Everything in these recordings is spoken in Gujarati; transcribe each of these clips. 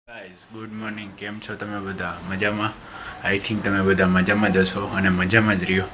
Guys good morning. કેમ છો તમે બધા? મજામાં? આઈ થિંક તમે બધા મજામાં જ હશો અને મજામાં જ રહ્યો.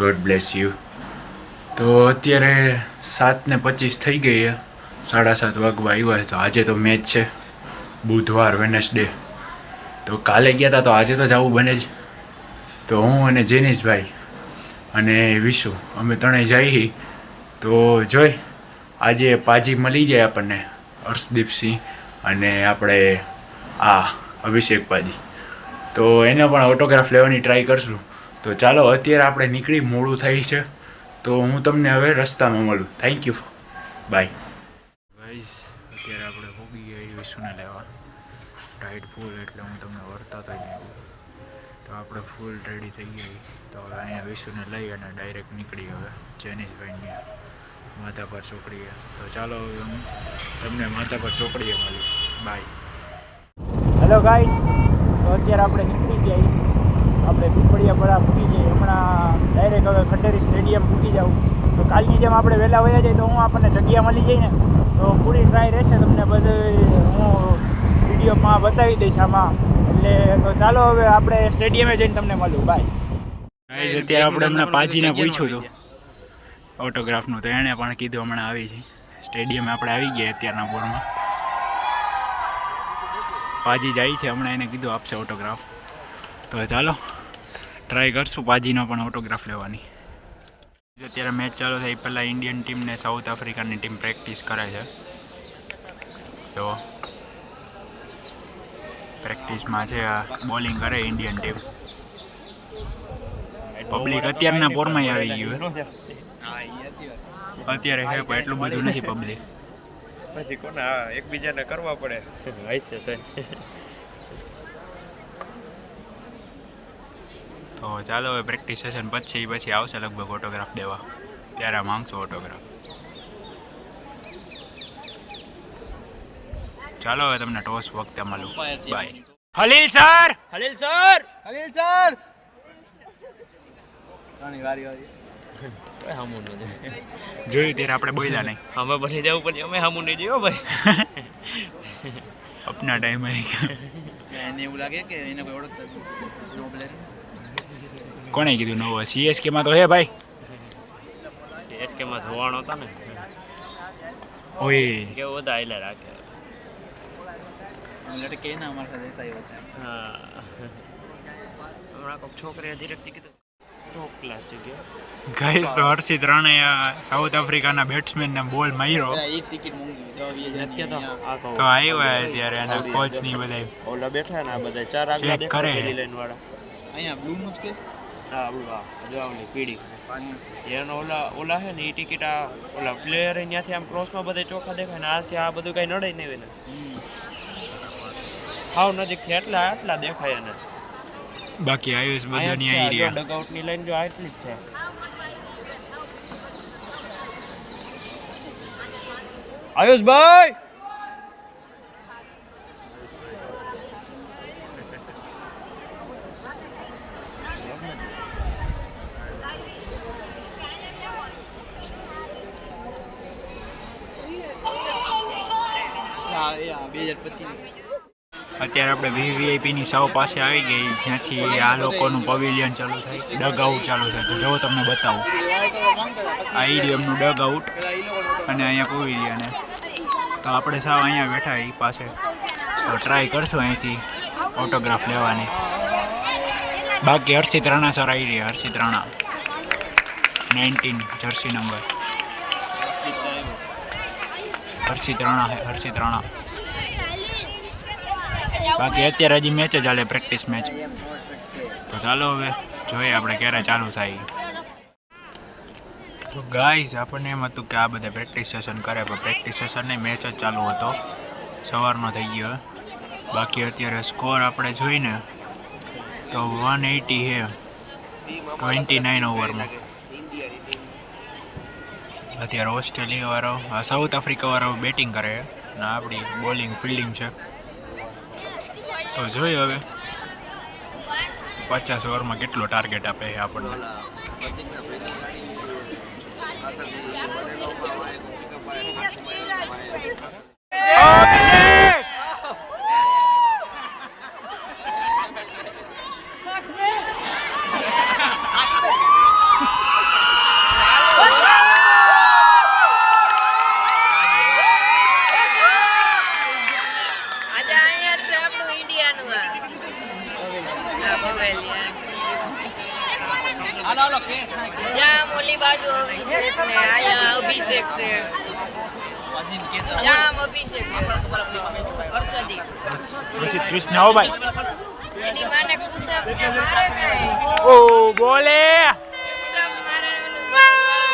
God bless you. તો અત્યારે 7:25 થઈ ગઈ છે, 7:30 વાગવા આવ્યા છે. તો આજે તો મેચ છે, બુધવાર વેનસડે. તો કાલે ગયા હતા તો આજે તો જવું બને જ. તો હું અને જેનીશભાઈ અને વિશુ અમે ત્રણેય જઈએ. તો જોઈ આજે પાજી મળી જાય આપણને, હર્ષદીપસિંહ અને આપણે અભિષેક પાજી. તો એને પણ ઓટોગ્રાફ લેવાની ટ્રાય કરશું. તો ચાલો અત્યારે આપણે નીકળી, મોડું થાય છે. તો હું તમને હવે રસ્તામાં મળું. Thank you, by. ગાઈઝ અત્યારે આપણે ભોગી ગયા વિશુને લેવા. ટાઈટ ફૂલ એટલે હું તમને વર્તા તો નહીં. તો આપણે ફૂલ રેડી થઈ ગઈ. તો હવે અહીંયા વિશુને લઈ અને ડાયરેક્ટ નીકળી હવે જેનીશભાઈની માથા પર ચોકડીએ. તો ચાલો હવે હું તમને માથા પર ચોકડીએ મળ્યું. બાય. હેલો ગાઈસ, તો અત્યારે આપણે નીકળી જઈએ. આપણે પીપળિયા પડા પૂગી જઈએ. હમણાં ડાયરેક્ટ હવે ખંડેરી સ્ટેડિયમ પૂગી જાઉં. તો કાલની જેમ આપણે વહેલા વયા જઈએ તો હું આપણને જગ્યા મળી જાય ને તો પૂરી ટ્રાય રહેશે. તમને બધું હું વિડીયોમાં બતાવી દઈશ આમાં. એટલે તો ચાલો હવે આપણે સ્ટેડિયમે જઈને તમને મળું. બાય. ગાઈસ અત્યારે આપણે હમણાં પાજીને પૂછ્યું હતું ઓટોગ્રાફનું, તો એણે પણ કીધું હમણાં આવી છે સ્ટેડિયમે. આપણે આવી ગયા અત્યારના બોરમાં. પાજી જાય છે હમણાં, એને કીધું આપશે ઓટોગ્રાફ. તો ચાલો ટ્રાય કરશું પાજીનો પણ ઓટોગ્રાફ લેવાની. અત્યારે મેચ ચાલુ થઈ પહેલાં ઇન્ડિયન ટીમ ને સાઉથ આફ્રિકાની ટીમ પ્રેક્ટિસ કરે છે. તો પ્રેક્ટિસમાં છે, આ બોલિંગ કરે ઇન્ડિયન ટીમ. પબ્લિક અત્યારના બોરમાં આવી ગયું. અત્યારે છે પણ એટલું બધું નથી પબ્લિક. પછી કોને એકબીજાને કરવા પડે. તો ચાલો હવે પ્રેક્ટિસ સેશન પછી આવશે લગભગ ઓટોગ્રાફ દેવા. ત્યારે માંગશું ઓટોગ્રાફ. ચાલો હવે તમને ટોસ વખતે મળું. Bye. Khalil sir, Khalil sir, Khalil sir. જોયું ત્યારે આપણે બોલ્યા નહીં. અમે બની જવું પણ અમે હામું નહીં જોયો ભાઈ. અપના ટાઈમ આવી ગયો. એને એવું લાગે કે એને કોઈ ઓળખતા નો પ્લેયર. કોણે કીધું નવો? CSK માં તો હે ભાઈ. CSK માં ધોવાણો હતા ને. ઓય કેવો બધા આઈલા રાખે. લડકે ના અમારા સાથે ऐसा ही होता है. હા હમણાં કોઈક છોકરીએ ધીરેકથી કીધું ટોપ ક્લાસ જગ્યા. ગાઈસ તો હર્ષિત રાણાએ સાઉથ આફ્રિકાના બેટ્સમેનને બોલ માર્યો. एक टिकट मूंगी નથી તો આ કહો તો આવ્યા ત્યારે એના કોચ ની બધા ઓલા બેઠા ને આ બધા ચાર આગળ ચેક દેખાય કરે. પેલી લાઈન વાળા. અહીંયા બ્લુ નું કેસ હા આપણું જો આવલી પીડી એનો ઓલા હે ને એ ટિકિટ આ ઓલા પ્લેયર ત્યાંથી આમ ક્રોસમાં બધે ચોખા દેખાય ને આથી આ બધું કઈ નડે નહીં ને. હાવ નજીકથી આટલા દેખાય ને. બાકી આયુષ બધાની આવી રહ્યા. ડગઆઉટની લાઈન જો આટલી જ છે. આયુષભાઈ આ 2025 અત્યારે આપણે VVIP ની સાવ પાસે આવી ગઈ, જ્યાંથી આ લોકોનું પવેલિયન ચાલુ થાય, ડગ આઉટ ચાલુ થાય. તો જો તમને બતાવું, આ એમનું ડગ આઉટ અને અહીંયા પવેલિયન. તો આપણે સાવ અહીંયા બેઠા એ પાસે. તો ટ્રાય કરશું અહીંથી ઓટોગ્રાફ લેવાની. બાકી હર્ષિત રાણા સર આવી રહ્યા. હર્ષિત રાણા 19 જર્સી નંબર. હર્ષિત રાણા. બાકી અત્યારે હજી મેચ જ ચાલે, પ્રેક્ટિસ મેચ. તો ચાલો હવે જોઈએ આપણે ક્યારે ચાલુ થાય. તો ગાઈઝ આપણને એમ હતું કે આ બધા પ્રેક્ટિસ સેશન કરે, પણ પ્રેક્ટિસ સેશન નહીં, મેચ જ ચાલુ હતો. સવારનો થઈ ગયો. બાકી અત્યારે સ્કોર આપણે જોઈને તો 180 છે 29 ઓવરમાં. અત્યારે ઓસ્ટ્રેલિયા વાળો, સાઉથ આફ્રિકા વાળો બેટિંગ કરે અને આપણી બોલિંગ ફિલ્ડિંગ છે. તો જોઈએ હવે 50 ઓવરમાં કેટલો ટાર્ગેટ આપે છે આપણને. આજે અહીંયા જ છે આપણું ઇન્ડિયાનું આ ભવેલિયા. ત્યાં ઓલી બાજુ અભિષેક ને અહીંયા અભિષેક છે. ત્યાં અભિષેક છે. હર્ષદી પ્રસિદ્ધ કૃષ્ણ હો ભાઈ. એની માને પુષપ ને મારે કઈ ઓ બોલે પુષપ મારે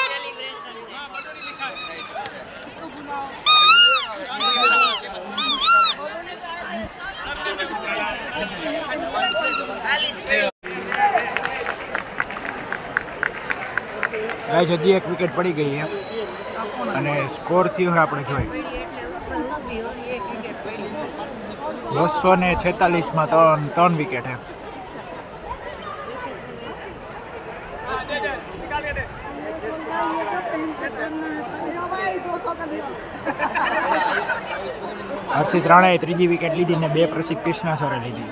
સેલિબ્રેશન ગાઈસ હજી એક વિકેટ પડી ગઈ છે અને સ્કોર થયો છે આપણે જોઈ 246માં 3 વિકેટ છે. હર્ષિત રાણાએ ત્રીજી વિકેટ લીધી ને 2 પ્રસિદ્ધ કૃષ્ણા સરે લીધી.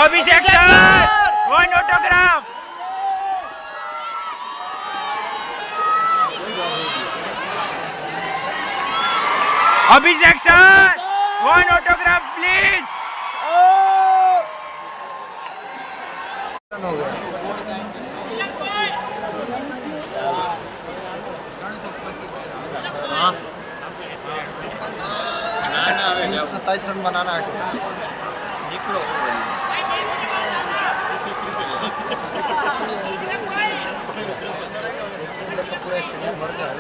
Abhishek sir one autograph. Abhishek sir one autograph please. Run बनाना है निकलो पूरा स्टेडियम भर गया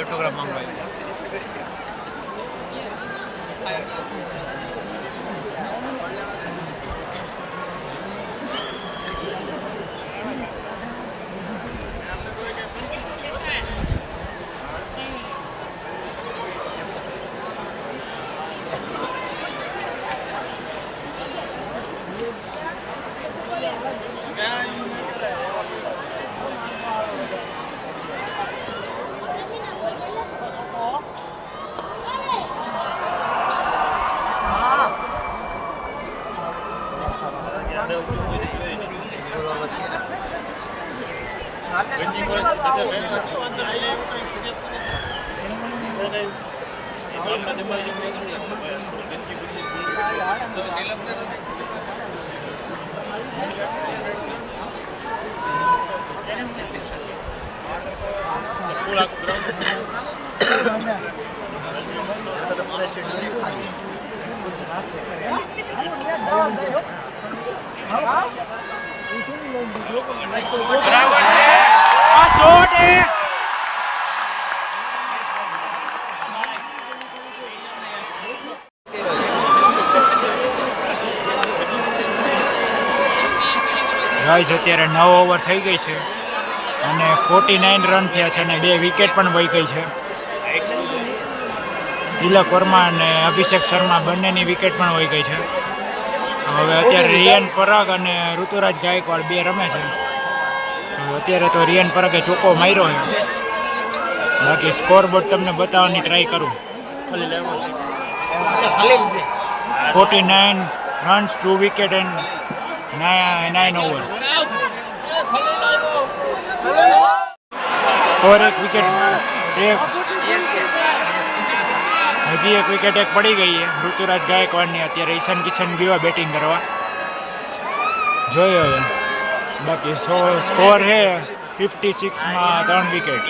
ऑटोग्राफ मांगवाई ગાઈસ અત્યારે 9 ઓવર થઈ ગઈ છે અને 49 રન થયા છે અને 2 વિકેટ પણ વહી ગઈ છે. તિલક વર્મા અને અભિષેક શર્મા બંનેની વિકેટ પણ વહી ગઈ છે. તો હવે અત્યારે રિયાન પરાગ અને ઋતુરાજ ગાયકવાડ 2 રમે છે. તો અત્યારે તો રિયાન પરાગે ચોકો માર્યો છે. બાકી સ્કોર બોર્ડ તમને બતાવવાની ટ્રાય કરું. 49 રન્સ 2 વિકેટ એન્ડ 9 ઓવર और एक विकेट हजी एक विकेट एक पड़ी गई है ऋतुराज गायकवाड़ ने. अत्यारे ईशान किशन गया बैटिंग करवा जोयो है. बाकी स्कोर है 56 में 3 विकेट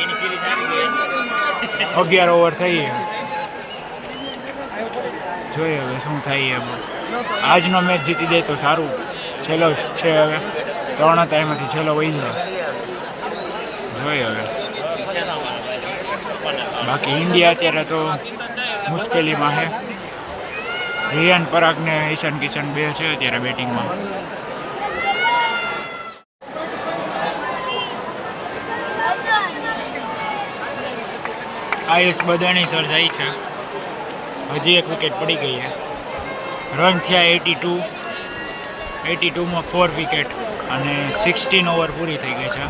11 ओवर थी है. જોઈએ હવે શું થાય. આજનો મેચ જીતી દે તો સારું. છેલ્લો છે હવે 3 હતા એમાંથી છેલ્લો વહી જાય. જોઈએ હવે. બાકી ઇન્ડિયા અત્યારે તો મુશ્કેલીમાં છે. રિયાન પરાગ ને ઈશાન કિશન 2 છે અત્યારે બેટિંગમાં. આયુષ બદાણી સર જાય છે. હજી એક વિકેટ પડી ગઈ છે. રન થયા 82. 82માં 4 વિકેટ અને 16 ઓવર પૂરી થઈ ગઈ છે.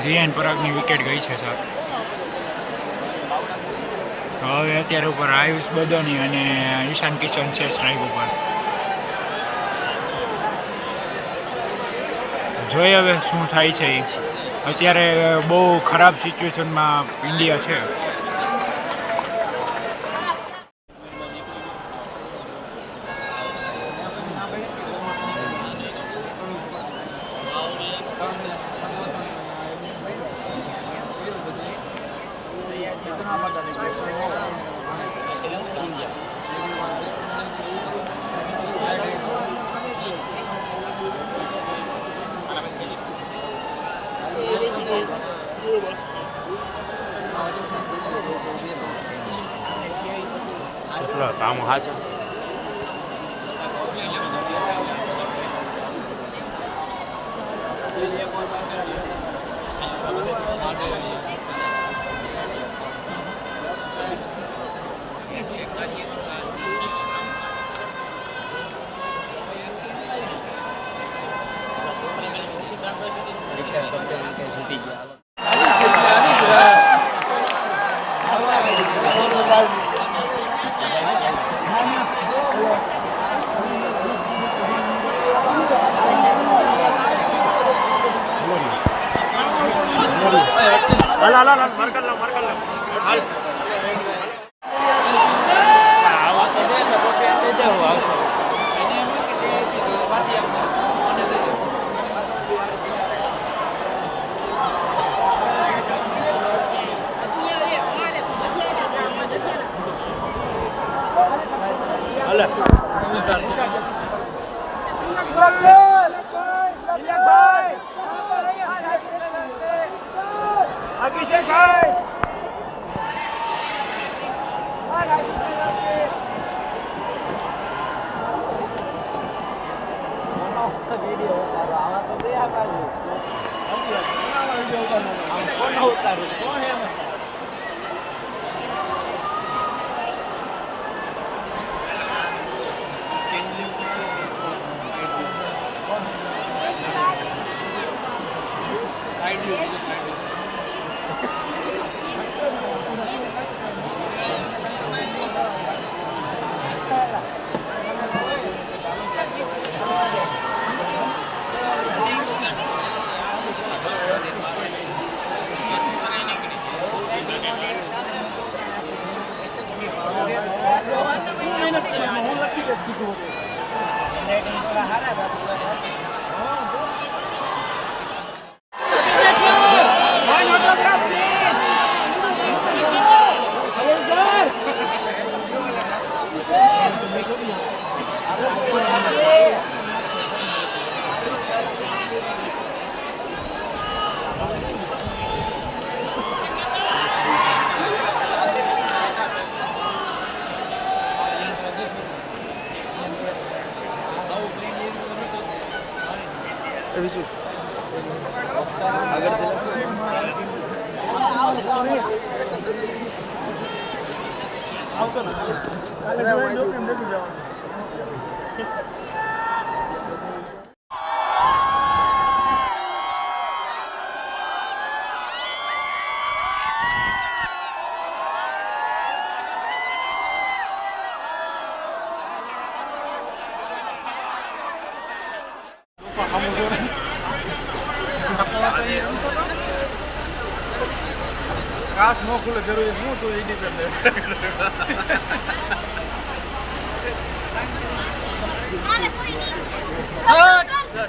રિયાન પરાગની વિકેટ ગઈ છે સર. તો હવે અત્યારે ઉપર આયુષ બદોની અને ઈશાન કિશન છે સ્ટ્રાઇક ઉપર. જોઈએ હવે શું થાય છે. અત્યારે બહુ ખરાબ સિચ્યુએશનમાં ઇન્ડિયા છે. કામ હાચું જીતી ગયા. કાશ નો ખુલે જરૂરી હું તો ઇન્ડિપેન્ડન્ટ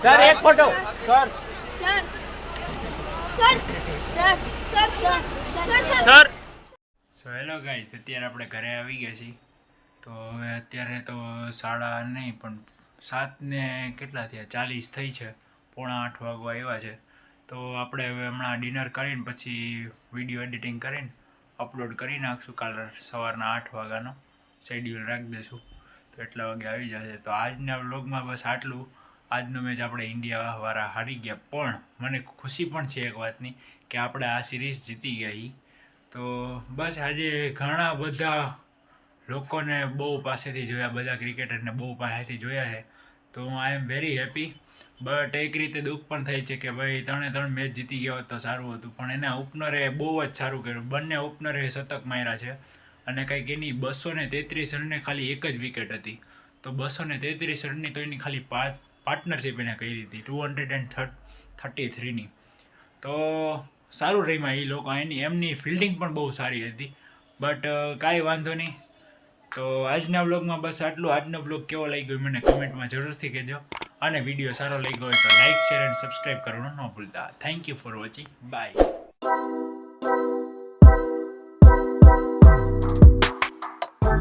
સર એક photo sir so hello guys, અત્યારે આપણે ઘરે આવી ગયા છીએ. તો હવે અત્યારે તો 7:30 નહીં પણ 7 ને કેટલા થયા 40 થઈ છે, 7:45 વાગવા આવ્યા છે. તો આપણે હવે હમણાં ડિનર કરીને પછી વિડીયો એડિટિંગ કરીને અપલોડ કરી નાખશું. કાલે સવારના 8 વાગ્યાનો શેડ્યુલ રાખી દઈશું, તો એટલા વાગે આવી જશે. તો આજના વ્લોગમાં બસ આટલું. આજનો મેચ આપણે ઇન્ડિયાવાળા હારી ગયા, પણ મને ખુશી પણ છે એક વાતની કે આપણે આ સિરીઝ જીતી ગયા. તો બસ આજે ઘણા બધા લોકોને બહુ પાસેથી જોયા, બધા ક્રિકેટરને બહુ પાસેથી જોયા છે, તો આઈ એમ વેરી હેપી. બટ એક રીતે દુઃખ પણ થાય છે કે ભાઈ 3 મેચ જીતી ગયા હોત તો સારું હતું, પણ એના ઓપનરે બહુ જ સારું કર્યું. બંને ઓપનરે શતક માર્યા છે અને કંઈક એની 233 રનને ખાલી એક જ વિકેટ હતી. તો 233 રનની તો એની ખાલી પાર્ટનરશિપ એને કરી હતી 233ની. તો સારું રહીમાં એ લોકો, એમની ફિલ્ડિંગ પણ બહુ સારી હતી. બટ કાંઈ વાંધો નહીં. તો આજના વ્લોગમાં બસ આટલું. આજનો વ્લોગ કેવો લાગ્યો મને કમેન્ટમાં જરૂરથી કહેજો, અને વિડીયો સારો લાગ્યો હોય તો લાઇક, શેર એન્ડ સબસ્ક્રાઈબ કરવાનું ન ભૂલતા. Thank you for watching. By.